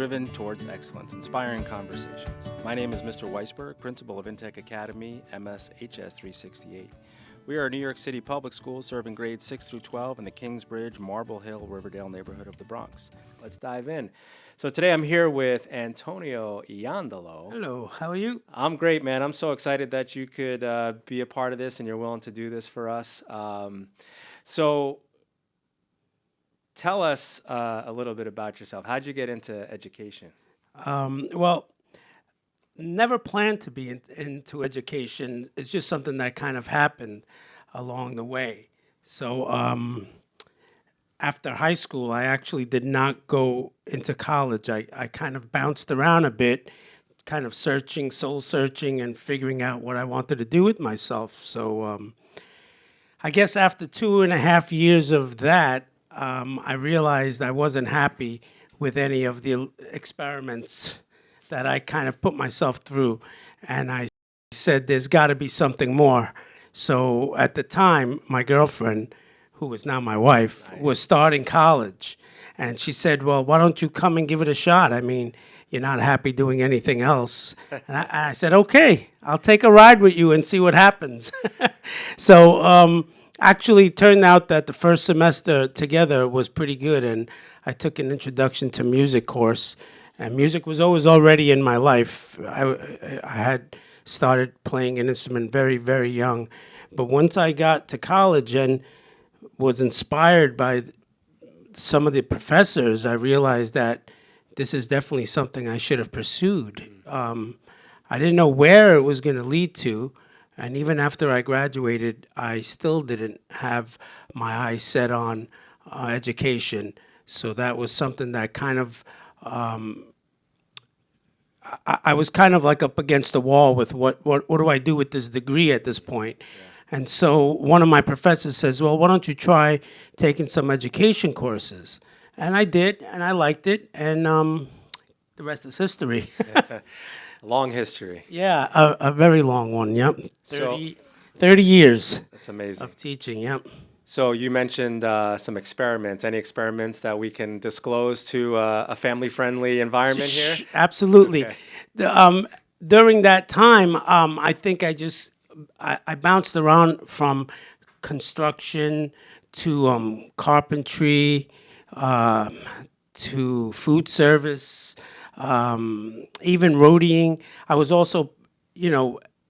driven towards excellence, inspiring conversations. My name is Mr. Weissberg, Principal of Intech Academy, MSHS 368. We are a New York City public school serving grades 6 through 12 in the Kingsbridge, Marble Hill, Riverdale neighborhood of the Bronx. Let's dive in. So today I'm here with Antonio Iandolo. Hello, how are you? I'm great, man. I'm so excited that you could be a part of this and you're willing to do this for us. So tell us a little bit about yourself. How'd you get into education? Well, never planned to be into education. It's just something that kind of happened along the way. So after high school, I actually did not go into college. I kind of bounced around a bit, kind of searching, soul searching, and figuring out what I wanted to do with myself. So I guess after 2.5 years of that, I realized I wasn't happy with any of the experiments that I kind of put myself through. And I said, there's got to be something more. So at the time, my girlfriend, who is now my wife, was starting college. And she said, well, why don't you come and give it a shot? I mean, you're not happy doing anything else. And I said, okay, I'll take a ride with you and see what happens. So actually, it turned out that the first semester together was pretty good. And I took an introduction to music course. And music was always already in my life. I had started playing an instrument very, very young. But once I got to college and was inspired by some of the professors, I realized that this is definitely something I should have pursued. I didn't know where it was going to lead to. And even after I graduated, I still didn't have my eyes set on education. So that was something that kind of I was kind of like up against the wall with what do I do with this degree at this point? Yeah. And so one of my professors says, well, why don't you try taking some education courses? And I did, and I liked it, and the rest is history. Long history. Yeah, a very long one, yep. 30 years. That's amazing. Of teaching, yep. So you mentioned some experiments. Any experiments that we can disclose to a family-friendly environment here? Absolutely. Okay. During that time, I think I bounced around from construction to carpentry to food service, even roadieing. I was also,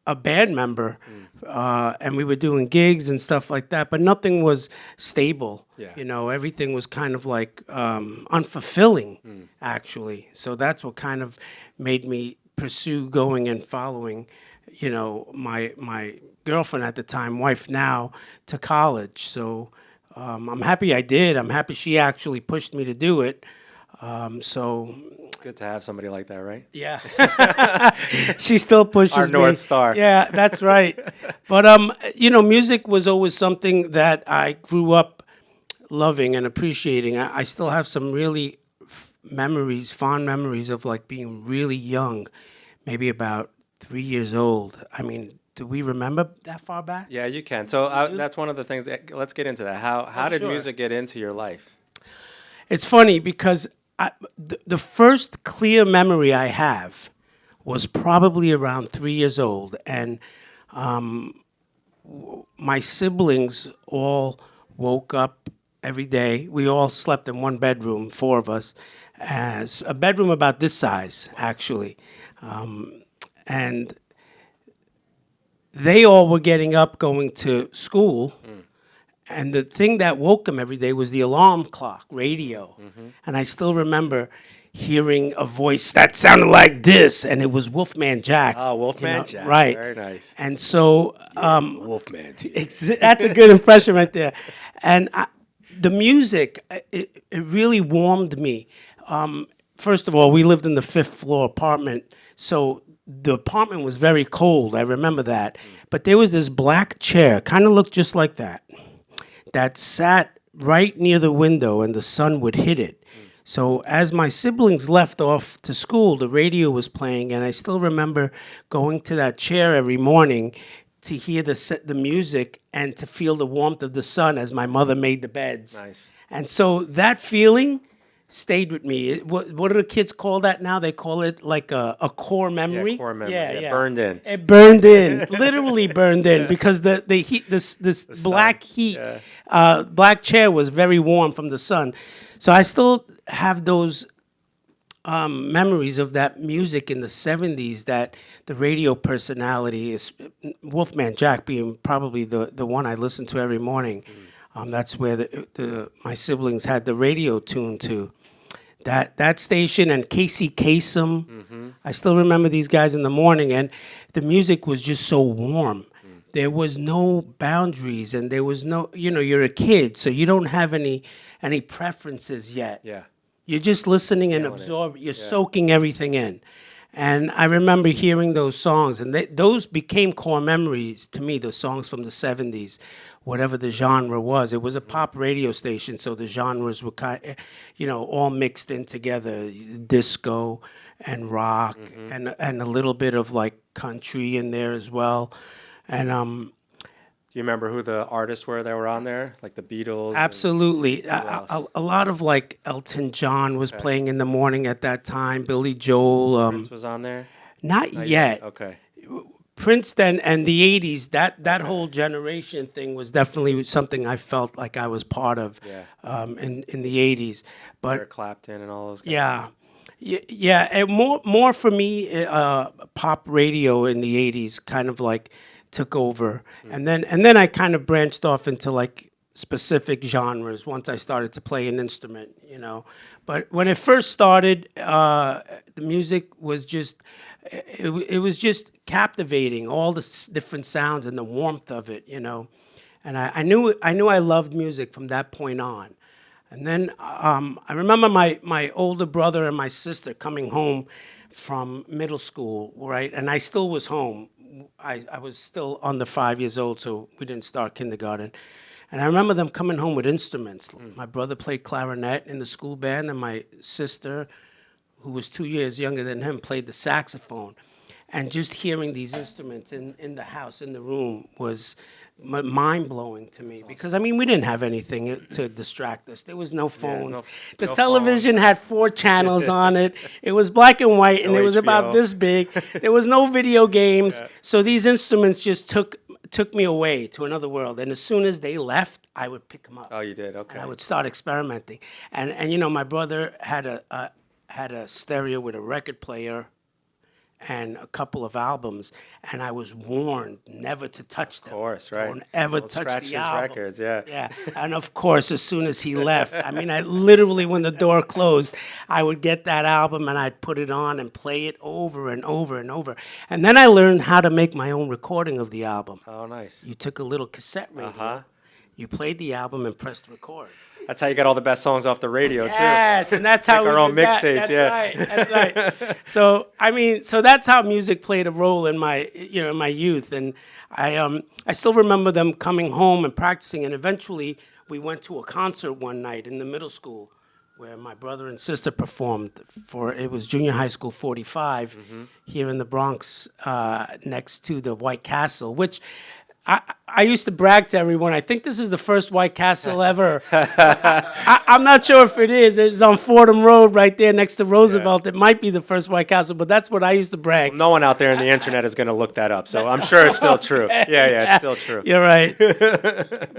a band member. And we were doing gigs and stuff like that, but nothing was stable. Yeah. Everything was kind of like unfulfilling, actually. So that's what kind of made me pursue going and following, my girlfriend at the time, wife now, to college. So I'm happy I did. I'm happy she actually pushed me to do it. So good to have somebody like that, right? Yeah. She still pushes Our me. North Star. Yeah, that's right. But, music was always something that I grew up loving and appreciating. I still have some really fond memories of like being really young, maybe about 3 years old. I mean, do we remember that far back? Yeah, you can. So that's one of the things. Let's get into that. How did music get into your life? It's funny because the first clear memory I have was probably around 3 years old, and my siblings all woke up every day. We all slept in one bedroom, 4 of us, as a bedroom about this size, actually, and they all were getting up, going to school. And the thing that woke them every day was the alarm clock, radio. Mm-hmm. And I still remember hearing a voice that sounded like this, and it was Wolfman Jack. Oh, Wolfman Jack. Right. Very nice. And so... Wolfman. That's a good impression right there. And the music, it really warmed me. First of all, we lived in the 5th floor apartment, so the apartment was very cold. I remember that. But there was this black chair, kind of looked just like that sat right near the window, and the sun would hit it. So as my siblings left off to school, the radio was playing, and I still remember going to that chair every morning to hear the music and to feel the warmth of the sun as my mother made the beds. Nice. And so that feeling stayed with me. What do the kids call that now? They call it like a core memory. Yeah, core memory. Yeah, burned in. It burned in, literally burned in, because the heat, this black heat, black chair was very warm from the sun. So I still have those memories of that music in the 70s, that the radio personality is Wolfman Jack being probably the one I listened to every morning. That's where my siblings had the radio tuned to. That station and Casey Kasem. I still remember these guys in the morning, and the music was just so warm. There was no boundaries, and there was no, you're a kid, so you don't have any preferences yet. Yeah. You're just listening and absorbing. You're soaking everything in. And I remember hearing those songs, and those became core memories to me, those songs from the 70s, whatever the genre was. It was a pop radio station, so the genres were all mixed in together, disco and rock, and a little bit of like country in there as well. And do you remember who the artists were that were on there? Like the Beatles? Absolutely. A lot of like Elton John was playing in the morning at that time. Billy Joel. Prince was on there? Not yet. Okay. Prince then and the 80s, that whole generation thing was definitely something I felt like I was part of in the 80s. But Eric Clapton and all those guys. Yeah. And more for me, pop radio in the 80s kind of like took over, and then I kind of branched off into like specific genres once I started to play an instrument, But when it first started, the music was just it was just captivating, all the different sounds and the warmth of it, And I knew I loved music from that point on. And then I remember my older brother and my sister coming home from middle school, right? And I still was home. I was still under 5 years old, so we didn't start kindergarten. And I remember them coming home with instruments. My brother played clarinet in the school band, and my sister, who was 2 years younger than him, played the saxophone. And just hearing these instruments in the house, in the room, was mind-blowing to me. Because, we didn't have anything to distract us. There was no phones. The television had 4 channels on it. It was black and white, and it was about this big. There was no video games. So these instruments just took me away to another world. And as soon as they left, I would pick them up. Oh, you did? Okay. And I would start experimenting. And my brother had a stereo with a record player and a couple of albums, and I was warned never to touch them. Of course, right. Don't ever Don't touch scratch the his albums. records, yeah. Yeah, and of course, as soon as he left, I literally, when the door closed, I would get that album and I'd put it on and play it over and over and over. And then I learned how to make my own recording of the album. Oh, nice. You took a little cassette radio, you played the album and pressed record. That's how you got all the best songs off the radio, too. Yes, and that's how Make our own mixtapes, That's right. So so that's how music played a role in my youth, and I still remember them coming home and practicing, and eventually we went to a concert one night in the middle school where my brother and sister performed it was Junior High School 45 here in the Bronx, next to the White Castle, which I used to brag to everyone, I think this is the first White Castle ever. I'm not sure if it is. It's on Fordham Road right there next to Roosevelt. It might be the first White Castle, but that's what I used to brag. Well, no one out there in the internet is going to look that up, so I'm sure it's still true. Yeah, it's still true. You're right.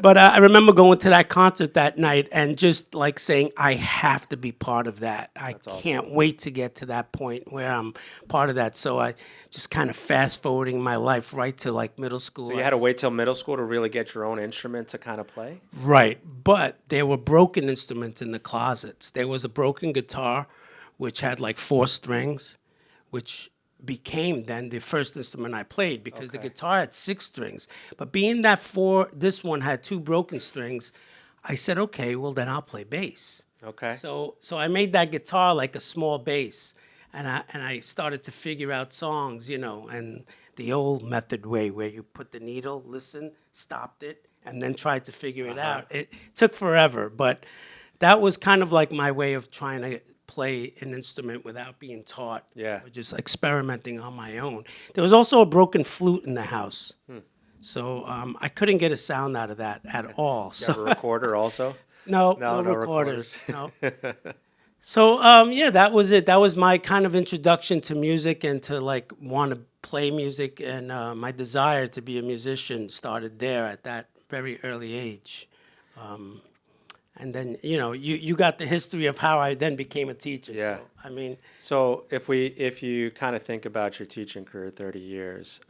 But I remember going to that concert that night and just like saying, I have to be part of that. I can't wait to get to that point where I'm part of that. So I just kind of fast forwarding my life right to like middle school. So you had to wait till middle school to really get your own instrument to kind of play? Right, but there were broken instruments in the closets. There was a broken guitar, which had like 4 strings, which became then the first instrument I played because the guitar had 6 strings. But being that this one had 2 broken strings, I said, okay, well then I'll play bass. Okay. So I made that guitar like a small bass, and I started to figure out songs, and the old method way where you put the needle, listen, stopped it, and then tried to figure it out. It took forever, but that was kind of like my way of trying to play an instrument without being taught. Yeah. Or just experimenting on my own. There was also a broken flute in the house. So I couldn't get a sound out of that at all. You have a recorder also? No No recorders. No. So yeah, that was it. That was my kind of introduction to music and to like want to play music, and my desire to be a musician started there at that very early age. And then you got the history of how I then became a teacher. Yeah. So I mean, So if you kind of think about your teaching career, 30 years,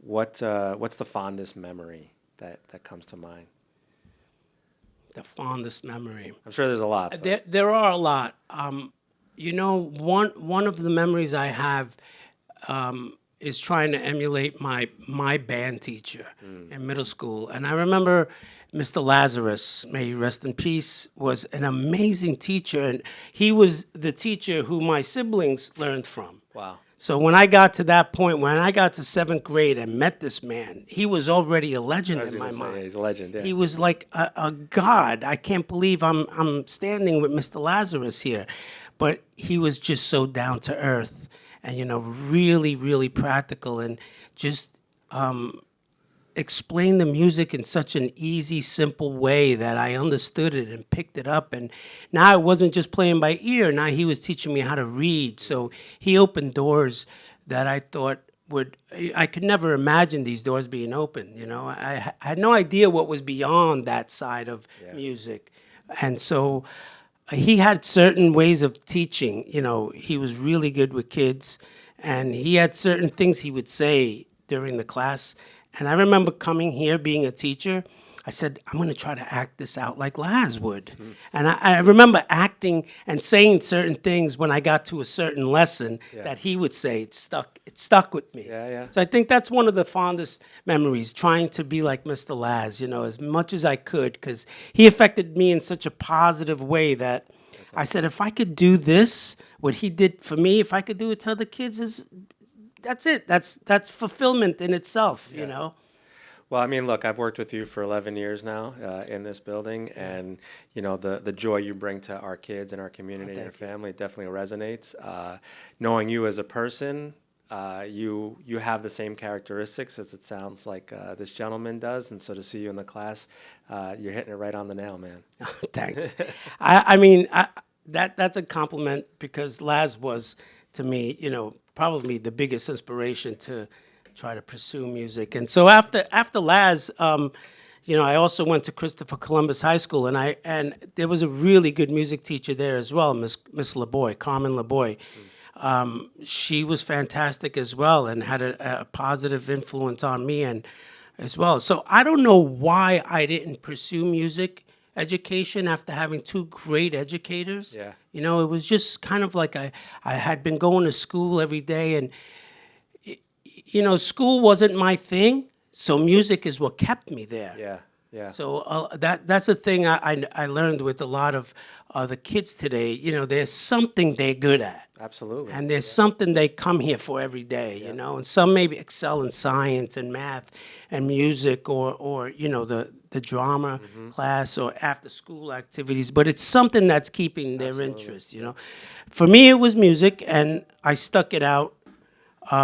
what's the fondest memory that comes to mind? the fondest memory. I'm sure there's a lot, but There are a lot. One of the memories I have is trying to emulate my band teacher in middle school. And I remember Mr. Lazarus, may he rest in peace, was an amazing teacher, and he was the teacher who my siblings learned from. wow. So when I got to that point, when I got to seventh grade and met this man, he was already a legend I was in my gonna say, mind. yeah, he's a legend. Yeah. He was like a god. I can't believe I'm standing with Mr. Lazarus here, but he was just so down to earth, and really really practical, and just explained the music in such an easy, simple way that I understood it and picked it up. And now it wasn't just playing by ear. Now he was teaching me how to read. So he opened doors that I thought I could never imagine these doors being open. I had no idea what was beyond that side of music. And so he had certain ways of teaching. He was really good with kids, and he had certain things he would say during the class. And I remember coming here, being a teacher, I said, I'm going to try to act this out like Laz would. And I remember acting and saying certain things when I got to a certain lesson that he would say. It stuck with me. Yeah, yeah. So I think that's one of the fondest memories, trying to be like Mr. Laz, as much as I could, because he affected me in such a positive way that I said, if I could do this, what he did for me, if I could do it to other kids, that's it. That's fulfillment in itself, Well, I mean, look, I've worked with you for 11 years now in this building, and the joy you bring to our kids and our community and our family definitely resonates. Knowing you as a person, you have the same characteristics as it sounds like this gentleman does, and so to see you in the class, you're hitting it right on the nail, man. Thanks. I mean, that's a compliment, because Laz was, to me, probably the biggest inspiration to try to pursue music. And so after Laz, I also went to Christopher Columbus High School, and there was a really good music teacher there as well, Miss LeBoy, Carmen LeBoy. She was fantastic as well, and had a positive influence on me and as well. So I don't know why I didn't pursue music education after having two great educators. Yeah. It was just kind of like I had been going to school every day, and school wasn't my thing, so music is what kept me there. Yeah, yeah. So that's a thing I learned with a lot of the kids today. There's something they're good at. Absolutely. And there's something they come here for every day, and some maybe excel in science and math and music, or the drama class or after school activities, but it's something that's keeping their interest, For me, it was music, and I stuck it out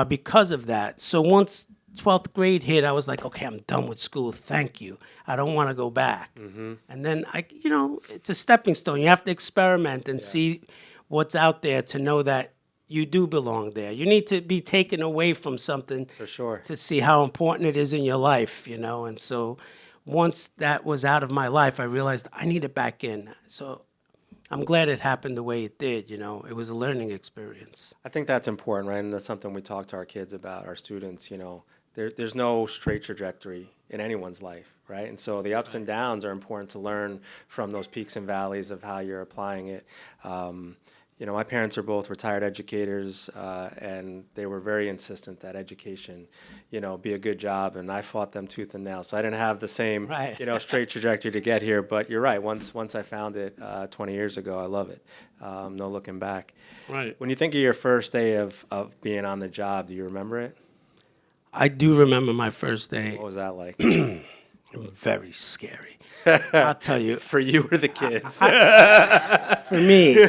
because of that. So once 12th grade hit, I was like, okay, I'm done with school. Thank you. I don't want to go back. And then it's a stepping stone. You have to experiment and see what's out there to know that you do belong there. You need to be taken away from something For sure. to see how important it is in your life, And so once that was out of my life, I realized I need it back in. So I'm glad it happened the way it did, It was a learning experience. I think that's important, right? And that's something we talk to our kids about, our students, there's no straight trajectory in anyone's life, right? And so the ups and downs are important to learn from those peaks and valleys of how you're applying it. My parents are both retired educators, and they were very insistent that education, be a good job, and I fought them tooth and nail. So I didn't have the same, straight trajectory to get here. But you're right. Once I found it 20 years ago, I love it. No looking back. Right. When you think of your first day of being on the job, do you remember it? I do remember my first day. What was that like? Very scary. I'll tell you. For you or the kids? For me,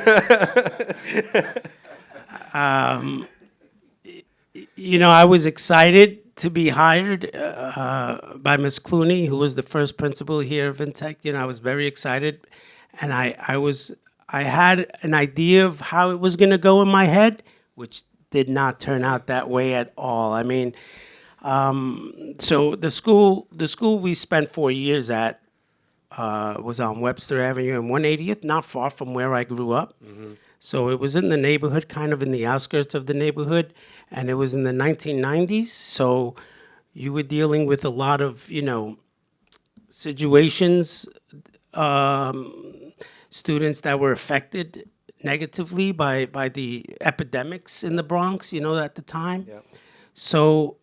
I was excited to be hired by Miss Clooney, who was the first principal here of Intech. I was very excited, and I was I had an idea of how it was going to go in my head, which did not turn out that way at all. I mean, so the school we spent 4 years at was on Webster Avenue and 180th, not far from where I grew up. So it was in the neighborhood, kind of in the outskirts of the neighborhood, and it was in the 1990s. So you were dealing with a lot of, situations, students that were affected negatively by the epidemics in the Bronx, at the time. Yep. So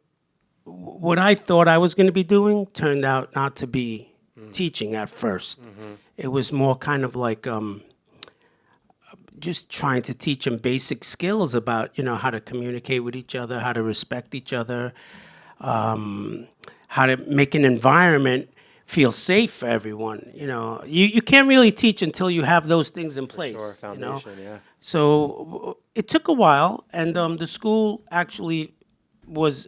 what I thought I was going to be doing turned out not to be teaching at first. It was more kind of like just trying to teach them basic skills about, how to communicate with each other, how to respect each other, how to make an environment feel safe for everyone. You can't really teach until you have those things in place. Sure, foundation, yeah. So it took a while, and the school actually was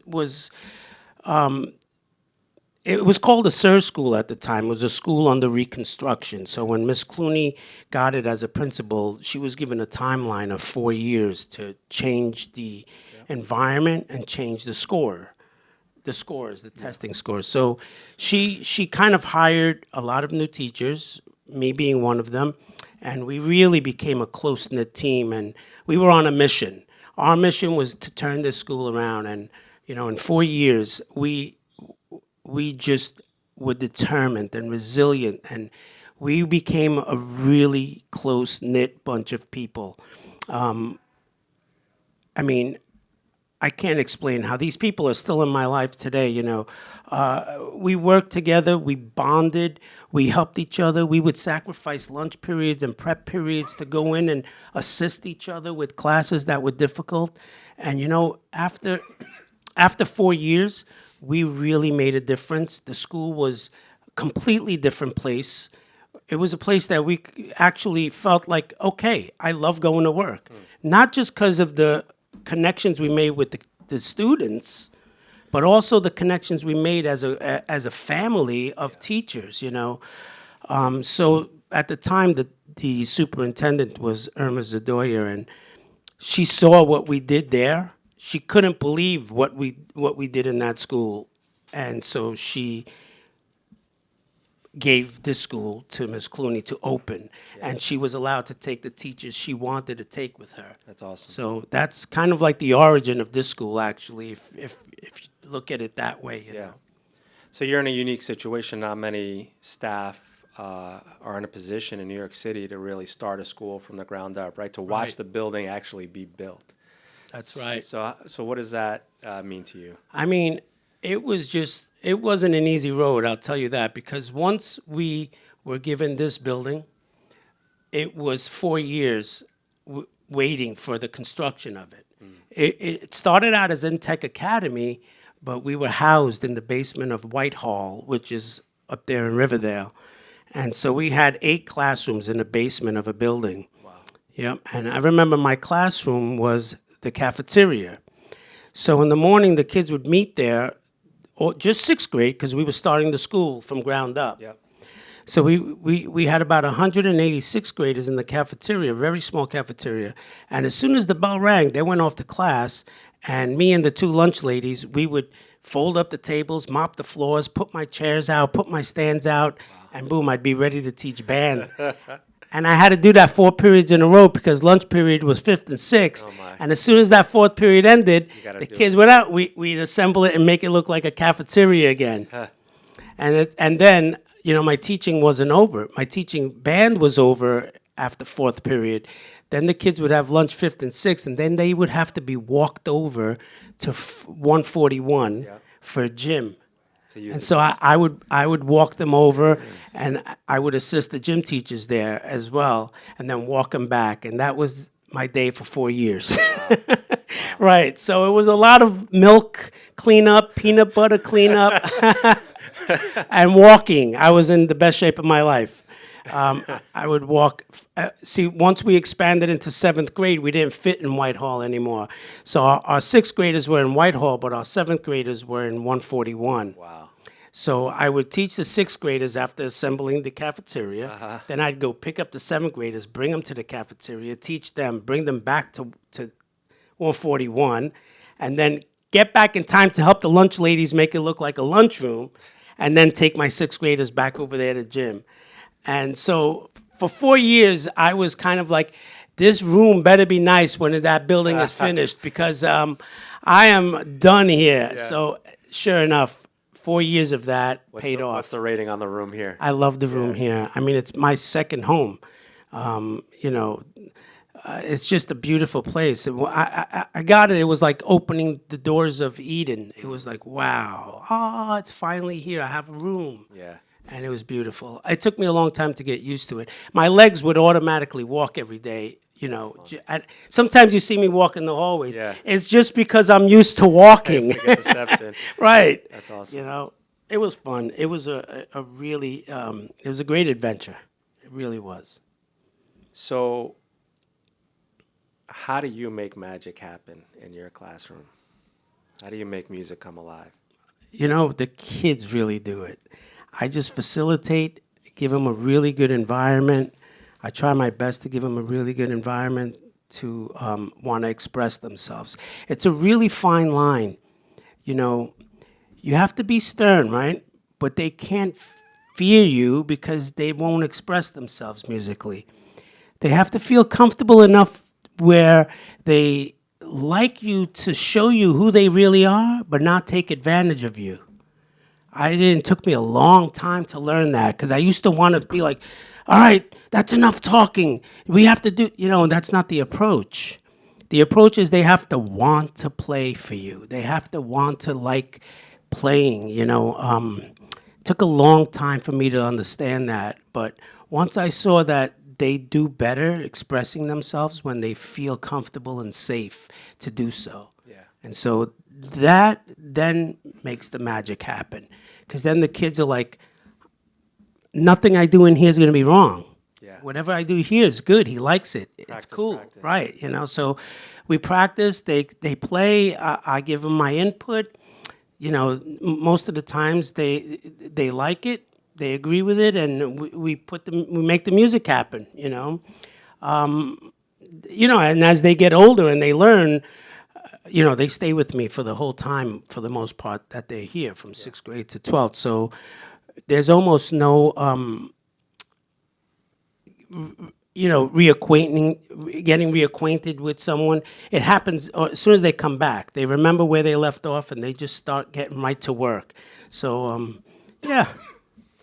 it was called a SIR school at the time. It was a school under reconstruction. So when Miss Clooney got it as a principal, she was given a timeline of 4 years to change the environment and change the scores, the testing scores. So she kind of hired a lot of new teachers, me being one of them, and we really became a close-knit team, and we were on a mission. Our mission was to turn this school around, and in 4 years, we just were determined and resilient, and we became a really close-knit bunch of people. I mean, I can't explain how these people are still in my life today, We worked together, we bonded, we helped each other. We would sacrifice lunch periods and prep periods to go in and assist each other with classes that were difficult. And, after 4 years, we really made a difference. The school was a completely different place. It was a place that we actually felt like, okay, I love going to work. Not just because of the connections we made with the students, but also the connections we made as a family of teachers, So at the time, the superintendent was Irma Zadoya, and she saw what we did there. She couldn't believe what we did in that school, and so she gave this school to Ms. Clooney to open, and she was allowed to take the teachers she wanted to take with her. That's awesome. So that's kind of like the origin of this school, actually, if you look at it that way. You know. So you're in a unique situation. Not many staff are in a position in New York City to really start a school from the ground up, right? To watch the building actually be built. That's right. So what does that mean to you? I mean, it wasn't an easy road, I'll tell you that, because once we were given this building, it was 4 years waiting for the construction of it. It started out as Intech Academy, but we were housed in the basement of Whitehall, which is up there in Riverdale. And so we had 8 classrooms in the basement of a building. Wow. Yep. And I remember my classroom was the cafeteria. So in the morning, the kids would meet there, or just 6th grade, because we were starting the school from ground up. Yep. So we had about 180 6th graders in the cafeteria, very small cafeteria. And as soon as the bell rang, they went off to class, and me and the 2 lunch ladies, we would fold up the tables, mop the floors, put my chairs out, put my stands out, and boom, I'd be ready to teach band. And I had to do that 4 periods in a row because lunch period was 5th and 6th. Oh my. And as soon as that 4th period ended, gotta the do kids it. went out. We'd assemble it and make it look like a cafeteria again. And then, my teaching wasn't over. My teaching band was over after 4th period. Then the kids would have lunch 5th and 6th, and then they would have to be walked over to 141 for gym. And so I would walk them over, and I would assist the gym teachers there as well, and then walk them back. And that was my day for 4 years. Right. So it was a lot of milk cleanup, peanut butter cleanup, and walking. I was in the best shape of my life. I would walk. See, once we expanded into 7th grade, we didn't fit in Whitehall anymore. So our 6th graders were in Whitehall, but our 7th graders were in 141. Wow. So I would teach the sixth graders after assembling the cafeteria. Then I'd go pick up the seventh graders, bring them to the cafeteria, teach them, bring them back to 141, and then get back in time to help the lunch ladies make it look like a lunchroom, and then take my sixth graders back over there to gym. And so for 4 years, I was kind of like, this room better be nice when that building is finished, because I am done here. Yeah. So sure enough, 4 years of that paid off. What's the rating on the room here? I love the room here. I mean, it's my second home. It's just a beautiful place. I got it. It was like opening the doors of Eden. It was like, wow, it's finally here. I have a room. Yeah. And it was beautiful. It took me a long time to get used to it. My legs would automatically walk every day. Sometimes you see me walk in the hallways. Yeah. It's just because I'm used to walking. To get the steps in. Right. That's awesome. It was fun. It was a really, it was a great adventure. It really was. So, how do you make magic happen in your classroom? How do you make music come alive? The kids really do it. I just facilitate, give them a really good environment. I try my best to give them a really good environment to want to express themselves. It's a really fine line. You have to be stern, right? But they can't fear you because they won't express themselves musically. They have to feel comfortable enough where they like you to show you who they really are, but not take advantage of you. It took me a long time to learn that, because I used to want to be like, all right, that's enough talking. We have to do, that's not the approach. The approach is they have to want to play for you. They have to want to like playing, Took a long time for me to understand that. But once I saw that they do better expressing themselves when they feel comfortable and safe to do so. Yeah. And so that then makes the magic happen. Because then the kids are like, nothing I do in here is going to be wrong. Yeah. Whatever I do here is good. He likes it. It's Practice, cool. practice. Right. So we practice. They play. I give them my input. Most of the times they like it. They agree with it, and we make the music happen. And as they get older and they learn, they stay with me for the whole time, for the most part, that they're here, from sixth grade to 12th. So there's almost no, getting reacquainted with someone. It happens as soon as they come back. They remember where they left off, and they just start getting right to work. So,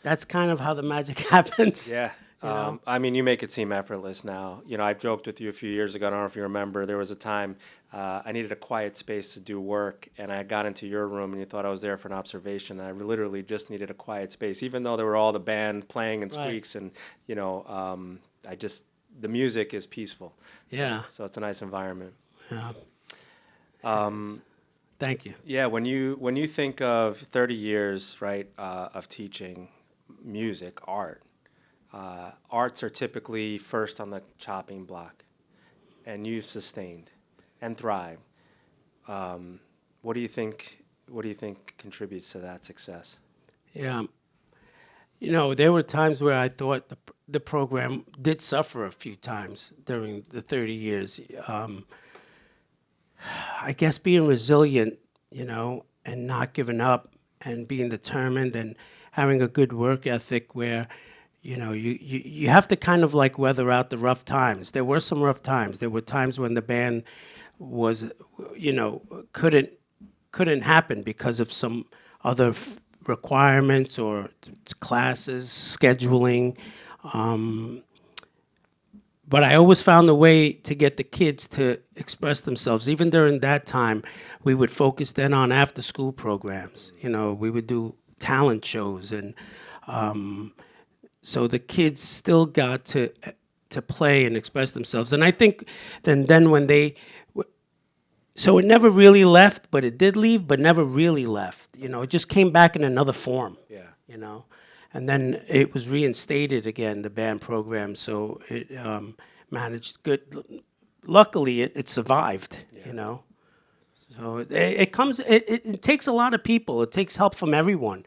that's kind of how the magic happens. Yeah. You make it seem effortless now. I've joked with you a few years ago. I don't know if you remember. There was a time I needed a quiet space to do work, and I got into your room, and you thought I was there for an observation. And I literally just needed a quiet space, even though there were all the band playing and squeaks, and the music is peaceful. So it's a nice environment. Yeah. Thank you. Yeah. When you think of 30 years, right, of teaching music, art. Arts are typically first on the chopping block, and you've sustained and thrived. What do you think contributes to that success? Yeah. There were times where I thought the program did suffer a few times during the 30 years. I guess being resilient, and not giving up, and being determined, and having a good work ethic where you have to kind of like weather out the rough times. There were some rough times. There were times when the band was, couldn't happen because of some other requirements or classes, scheduling. But I always found a way to get the kids to express themselves. Even during that time, we would focus then on after-school programs. We would do talent shows, and so the kids still got to play and express themselves. And I think then when so it never really left, but it did leave, but never really left. It just came back in another form. Yeah. And then it was reinstated again, the band program. So it managed good. Luckily, it survived. Yeah. So it takes a lot of people. It takes help from everyone.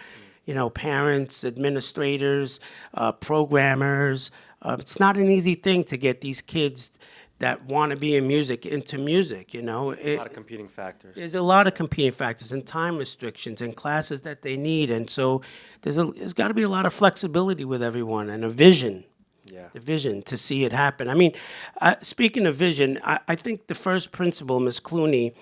parents, administrators, programmers. It's not an easy thing to get these kids that want to be in music into music. A lot of competing factors. There's a lot of competing factors and time restrictions and classes that they need, and so there's got to be a lot of flexibility with everyone and a vision. Yeah. The vision to see it happen. I mean, speaking of vision, I think the first principal, Ms. Clooney,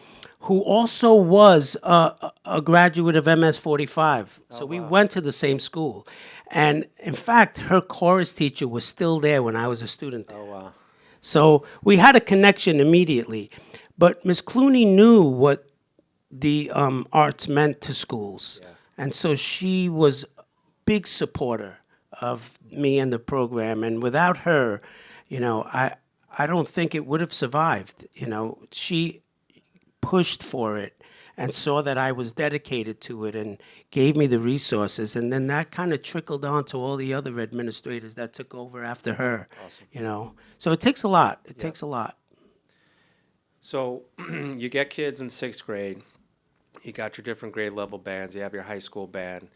who also was a graduate of MS 45. So we went to the same school. And in fact, her chorus teacher was still there when I was a student there. Oh, wow. So we had a connection immediately. But Ms. Clooney knew what the arts meant to schools. Yeah. And so she was a big supporter of me and the program. And without her, I don't think it would have survived. She pushed for it and saw that I was dedicated to it and gave me the resources. And then that kind of trickled on to all the other administrators that took over after her. Awesome. So it takes a lot. It takes a lot. So you get kids in 6th grade. You got your different grade level bands. You have your high school band.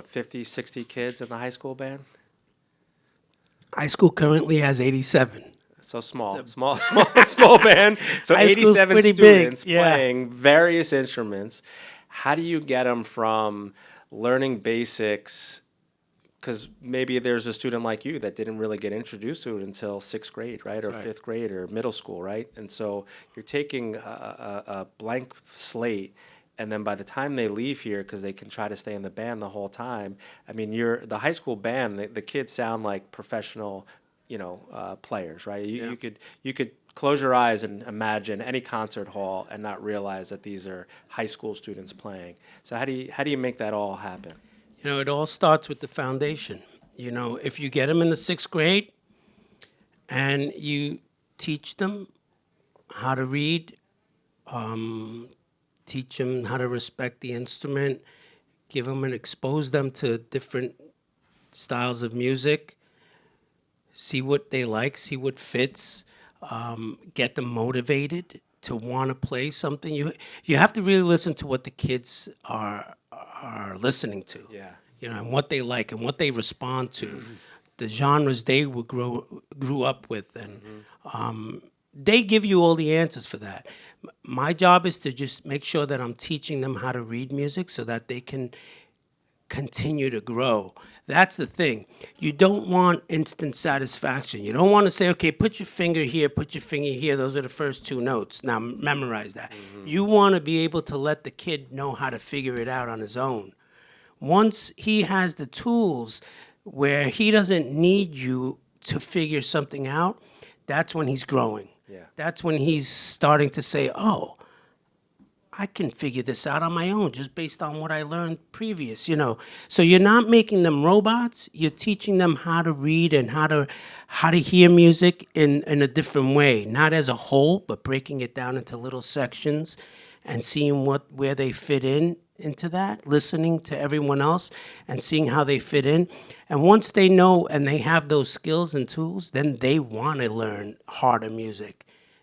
50, 60 kids in the high school band? High school currently has 87. So small band. So High school's 87 pretty students big, yeah. playing various instruments. How do you get them from learning basics? Because maybe there's a student like you that didn't really get introduced to it until 6th grade, right? Or 5th grade or middle school, right? And so you're taking a blank slate, and then by the time they leave here, because they can try to stay in the band the whole time, I mean, the high school band, the kids sound like professional, players, right? You could close your eyes and imagine any concert hall and not realize that these are high school students playing. So how do you make that all happen? It all starts with the foundation. If you get them in the 6th grade and you teach them how to read, teach them how to respect the instrument, give them and expose them to different styles of music, see what they like, see what fits, get them motivated to want to play something. You have to really listen to what the kids are listening to. Yeah. And what they like and what they respond to, the genres they grew up with, and they give you all the answers for that. My job is to just make sure that I'm teaching them how to read music so that they can continue to grow. That's the thing. You don't want instant satisfaction. You don't want to say, okay, put your finger here, put your finger here. Those are the first 2 notes. Now memorize that. You want to be able to let the kid know how to figure it out on his own. Once he has the tools where he doesn't need you to figure something out, that's when he's growing. Yeah. That's when he's starting to say, oh, I can figure this out on my own just based on what I learned previous, So you're not making them robots. You're teaching them how to read and how to hear music in a different way, not as a whole, but breaking it down into little sections and seeing where they fit into that, listening to everyone else and seeing how they fit in. And once they know and they have those skills and tools, then they want to learn harder music.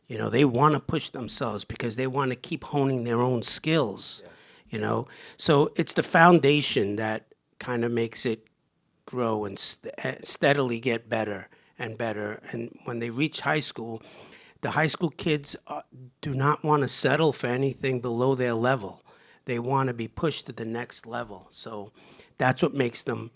They want to push themselves because they want to keep honing their own skills, So it's the foundation that kind of makes it grow and steadily get better and better. And when they reach high school, the high school kids do not want to settle for anything below their level. They want to be pushed to the next level. So that's what makes them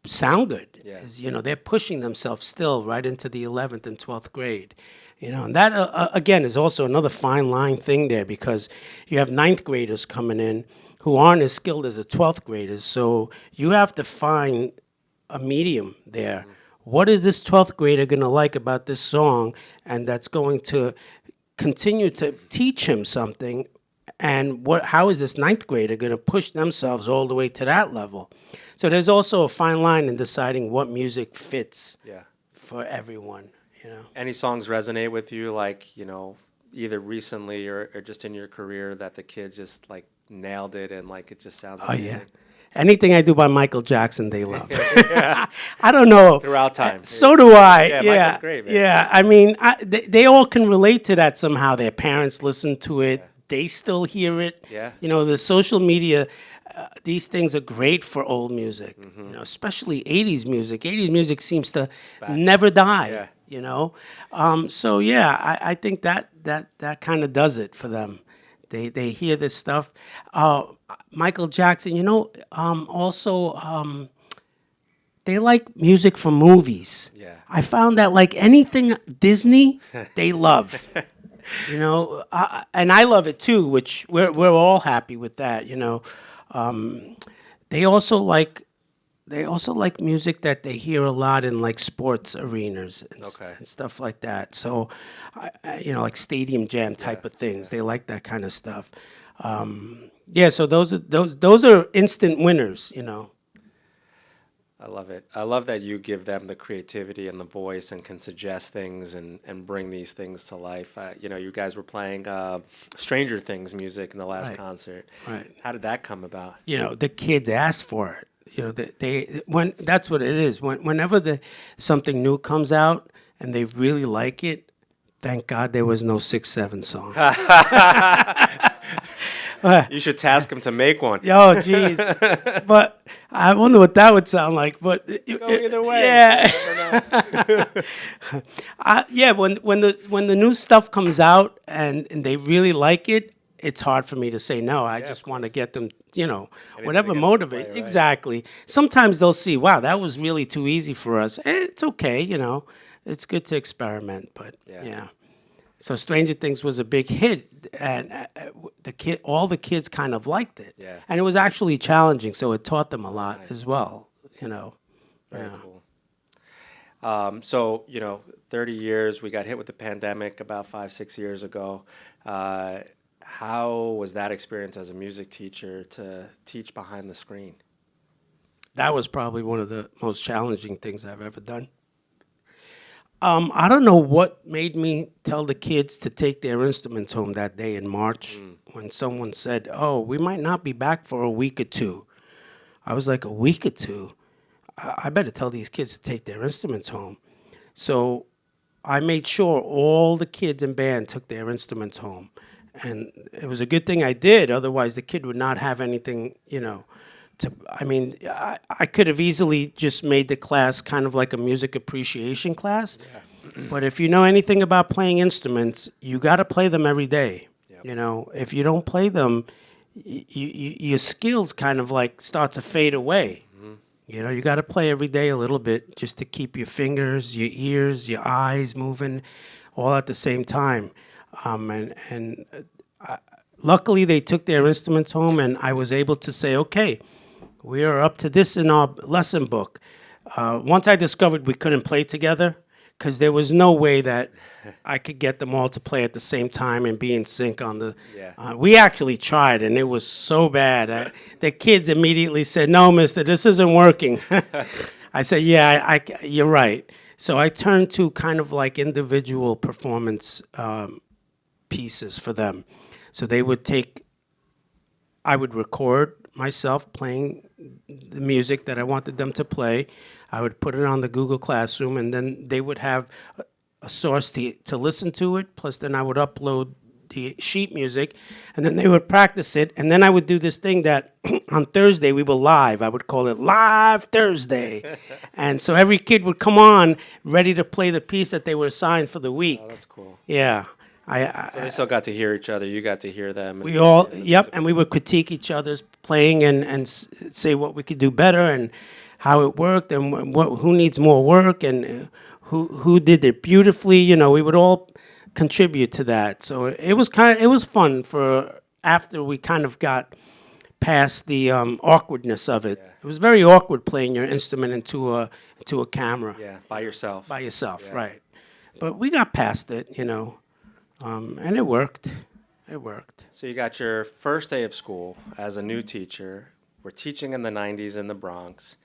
sound good. Yeah. Is, they're pushing themselves still right into the 11th and 12th grade. And that, again, is also another fine line thing there because you have 9th graders coming in who aren't as skilled as the 12th graders. So you have to find a medium there. What is this 12th grader going to like about this song? And that's going to continue to teach him something. And how is this 9th grader going to push themselves all the way to that level? So there's also a fine line in deciding what music fits for everyone. Any songs resonate with you, like, either recently or just in your career that the kids just like nailed it and like it just sounds amazing? Oh, yeah. Anything I do by Michael Jackson, they love. I don't know. Throughout time. So do I. Yeah, Yeah. Michael's great, man. Yeah. I mean, they all can relate to that somehow. Their parents listen to it. They still hear it. Yeah. The social media these things are great for old music, especially 80s music. 80s music seems to never die, Yeah. So yeah, I think that kind of does it for them. They hear this stuff. Michael Jackson, also they like music from movies. Yeah. I found that like anything Disney, they love. And I love it too, which we're all happy with that. They also like music that they hear a lot in like sports arenas Okay. and stuff like that. So, like stadium jam type of things. They like that kind of stuff. Yeah, so those are instant winners. I love it. I love that you give them the creativity and the voice and can suggest things and bring these things to life. You guys were playing Stranger Things music in the last Right. concert. Right. How did that come about? The kids ask for it. When that's what it is. Whenever something new comes out and they really like it, thank God there was no 6-7 song. You should task them to make one. Oh, jeez. But I wonder what that would sound like. But Go either way. Yeah. Yeah. When the new stuff comes out and they really like it, it's hard for me to say no. I just want to get them, whatever to get them to motivate. play, right? Exactly. Sometimes they'll see, wow, that was really too easy for us. It's okay, It's good to experiment, but yeah. So Stranger Things was a big hit, and all the kids kind of liked it. Yeah. And it was actually challenging, so it taught them a lot as well. Very cool. So, 30 years, we got hit with the pandemic about 5-6 years ago. How was that experience as a music teacher to teach behind the screen? That was probably one of the most challenging things I've ever done. I don't know what made me tell the kids to take their instruments home that day in March when someone said, "Oh, we might not be back for a week or two." I was like, "A week or two? I better tell these kids to take their instruments home." So I made sure all the kids in band took their instruments home. And it was a good thing I did. Otherwise, the kid would not have anything, I could have easily just made the class kind of like a music appreciation class. Yeah. But if you know anything about playing instruments, you got to play them every day. Yep. If you don't play them, your skills kind of like start to fade away. Mm-hmm. You got to play every day a little bit just to keep your fingers, your ears, your eyes moving all at the same time. Luckily, they took their instruments home, and I was able to say, okay, we are up to this in our lesson book. Once I discovered we couldn't play together, because there was no way that I could get them all to play at the same time and be in sync on the... Yeah. We actually tried, and it was so bad. The kids immediately said, "No, mister, this isn't working." I said, "Yeah, you're right." So I turned to kind of like individual performance pieces for them. So I would record myself playing the music that I wanted them to play. I would put it on the Google Classroom, and then they would have a source to listen to it, plus then I would upload the sheet music, and then they would practice it, and then I would do this thing that on Thursday we were live. I would call it Live Thursday. And so every kid would come on ready to play the piece that they were assigned for the week. Oh, that's cool. Yeah. So they still got to hear each other. You got to hear them. We all, yep, and we would critique each other's playing and say what we could do better and how it worked and who needs more work and who did it beautifully. We would all contribute to that. So it was fun for after we kind of got past the awkwardness of it. Yeah. It was very awkward playing your instrument into a camera. Yeah, by yourself. By yourself, yeah. Right. But we got past it, and it worked. It worked. So you got your first day of school as a new teacher. We're teaching in the 90s in the Bronx.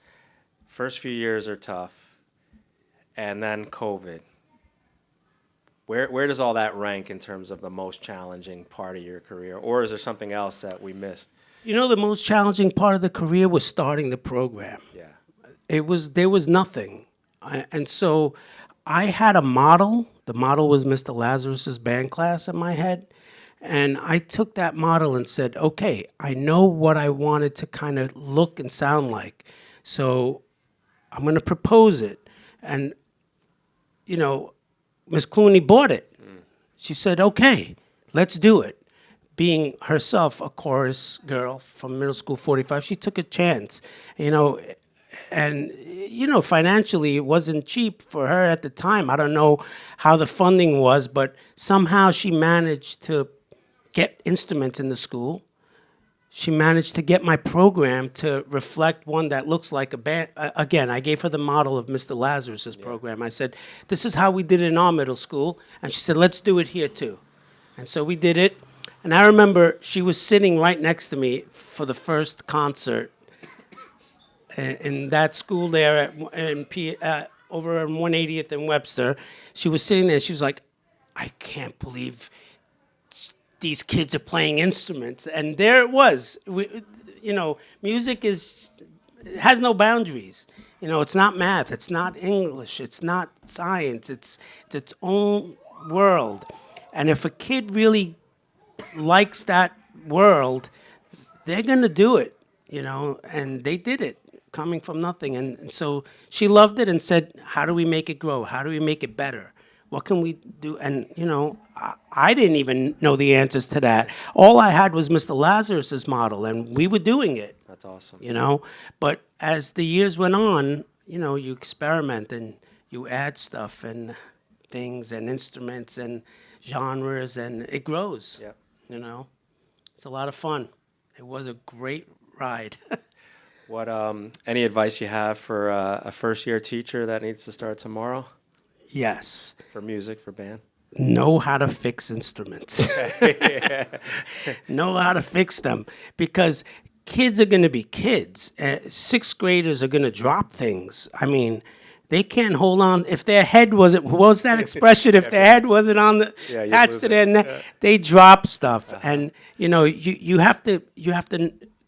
First few years are tough. And then COVID. Where does all that rank in terms of the most challenging part of your career? Or is there something else that we missed? The most challenging part of the career was starting the program. Yeah. There was nothing. And so I had a model. The model was Mr. Lazarus's band class in my head. And I took that model and said, okay, I know what I wanted to kind of look and sound like. So I'm going to propose it. And, you know, Miss Clooney bought it. She said, okay, let's do it. Being herself a chorus girl from middle school 45, she took a chance, you know, and, you know, financially it wasn't cheap for her at the time. I don't know how the funding was, but somehow she managed to get instruments in the school. She managed to get my program to reflect one that looks like a band. Again, I gave her the model of Mr. Lazarus's program. I said, this is how we did it in our middle school. And she said, let's do it here too. And so we did it. And I remember she was sitting right next to me for the first concert in that school there over on 180th and Webster. She was sitting there. She was like, I can't believe these kids are playing instruments. And there it was. You know, music has no boundaries. You know, it's not math, it's not English, it's not science, it's its own world. And if a kid really likes that world, they're gonna do it, you know, and they did it, coming from nothing. And so she loved it and said, how do we make it grow? How do we make it better? What can we do? And, you know, I didn't even know the answers to that. All I had was Mr. Lazarus's model, and we were doing it. That's awesome. You know, but as the years went on, you know, you experiment and you add stuff and things and instruments and genres, and it grows. Yep. You know, it's a lot of fun. It was a great ride. What any advice you have for a first-year teacher that needs to start tomorrow? Yes. For music, for band? Know how to fix instruments. Know how to fix them, because kids are going to be kids. Sixth graders are going to drop things. I mean, they can't hold on. If their head wasn't, what was that expression? If their head wasn't on the attached to their neck, they drop stuff. And you know, you have to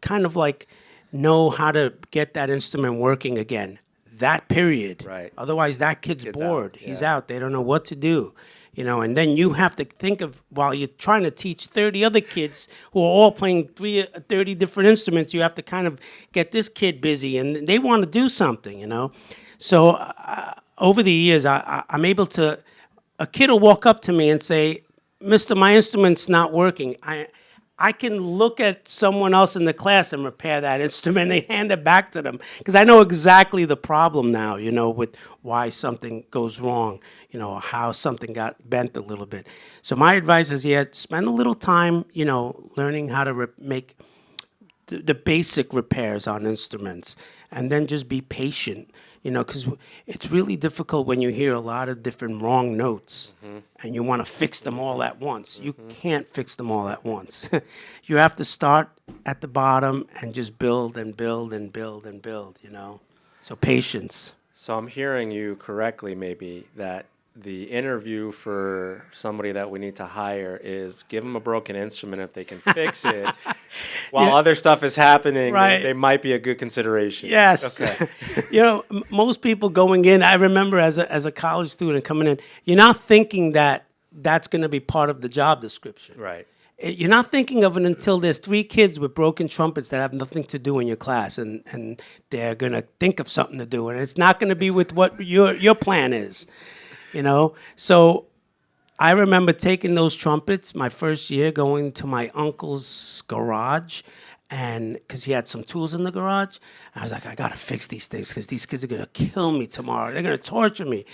kind of like know how to get that instrument working again. That period. Right. Otherwise, that kid's bored. Out. He's out. They don't know what to do. You know, and then you have to think of, while you're trying to teach 30 other kids who are all playing 30 different instruments, you have to kind of get this kid busy, and they want to do something, you know. So over the years, I'm able to, a kid will walk up to me and say, Mister, my instrument's not working. I can look at someone else in the class and repair that instrument and hand it back to them, because I know exactly the problem now, you know, with why something goes wrong, you know, how something got bent a little bit. So my advice is, spend a little time, you know, learning how to make the basic repairs on instruments, and then just be patient, you know, because it's really difficult when you hear a lot of different wrong notes and you want to fix them all at once. You can't fix them all at once. You have to start at the bottom and just build and build and build and build, you know. So patience. So I'm hearing you correctly, maybe, that the interview for somebody that we need to hire is give them a broken instrument. If they can fix it while other stuff is happening, right, they might be a good consideration. Yes. Okay. You know, most people going in, I remember as a college student coming in, you're not thinking that that's going to be part of the job description. Right. You're not thinking of it until there's 3 kids with broken trumpets that have nothing to do in your class, and they're going to think of something to do, and it's not going to be with what your plan is. You know, so I remember taking those trumpets my first year, going to my uncle's garage, and because he had some tools in the garage, and I was like, I gotta fix these things because these kids are gonna kill me tomorrow. They're gonna torture me.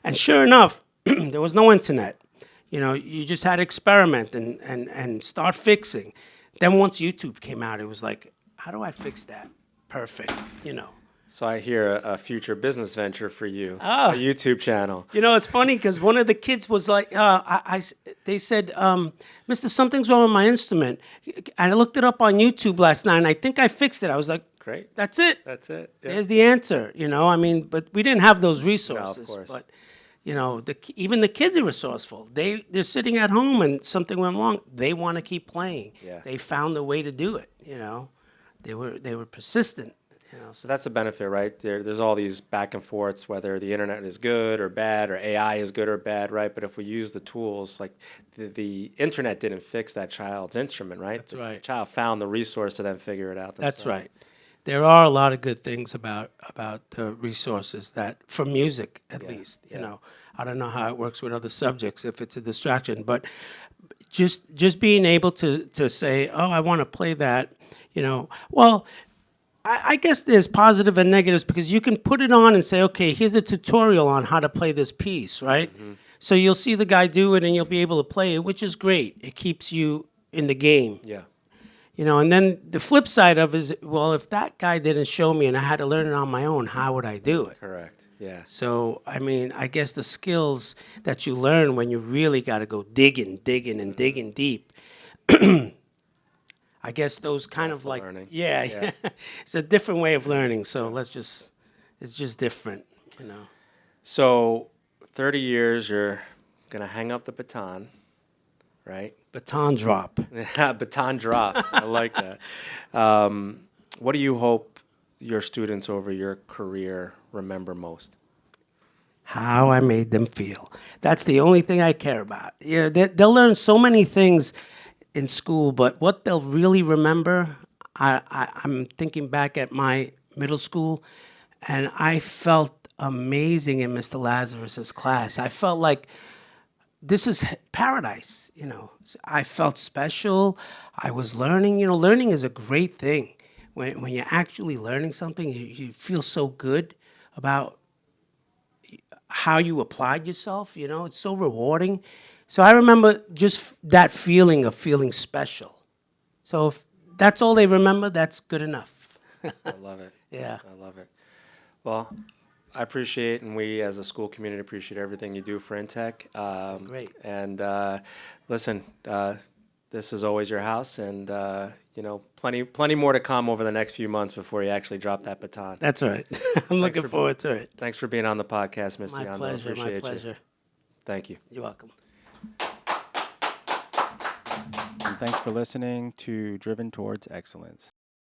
And sure enough, there was no internet. You know, you just had to experiment and start fixing. Then once YouTube came out, it was like, how do I fix that? Perfect, you know. So I hear a future business venture for you, Oh. a YouTube channel. You know, it's funny because one of the kids was like, they said, Mister, something's wrong with my instrument. And I looked it up on YouTube last night, and I think I fixed it. I was like, great. That's it. That's it. Yeah. There's the answer, you know. I mean, but we didn't have those resources. No, of course. But, you know, even the kids are resourceful. They're sitting at home and something went wrong. They want to keep playing. Yeah. They found a way to do it, you know. They were persistent. So that's a benefit, right? There's all these back and forths, whether the internet is good or bad, or AI is good or bad, right? But if we use the tools, like the internet didn't fix that child's instrument, right? That's right. The child found the resource to then figure it out themselves. That's right. There are a lot of good things about the resources that, for music at least, you know. I don't know how it works with other subjects if it's a distraction, but just being able to say, oh, I want to play that, you know. Well, I guess there's positive and negatives because you can put it on and say, okay, here's a tutorial on how to play this piece, right? So you'll see the guy do it and you'll be able to play it, which is great. It keeps you in the game. Yeah. You know, and then the flip side of is, well, if that guy didn't show me and I had to learn it on my own, how would I do it? Correct. Yeah. So, I mean, I guess the skills that you learn when you really got to go digging and digging deep. I guess those kind That's of the like, learning. yeah, it's a different way of learning. So it's just different, you know. So 30 years, you're going to hang up the baton, right? Baton drop. Baton drop. I like that. What do you hope your students over your career remember most? How I made them feel. That's the only thing I care about. Yeah, they'll learn so many things in school, but what they'll really remember, I'm thinking back at my middle school, and I felt amazing in Mr. Lazarus's class. I felt like this is paradise, you know. I felt special. I was learning. You know, learning is a great thing. When you're actually learning something, you feel so good about how you applied yourself, you know. It's so rewarding. So I remember just that feeling of feeling special. So if that's all they remember, that's good enough. I love it. Yeah. I love it. Well, I appreciate, and we as a school community appreciate everything you do for Intech. Great. And listen, this is always your house, and you know, plenty more to come over the next few months before you actually drop that baton. That's right. I'm looking forward to it. Thanks for being on the podcast, Mr. My Yondo. pleasure. Appreciate My pleasure. you. Thank you. You're welcome. And thanks for listening to Driven Towards Excellence.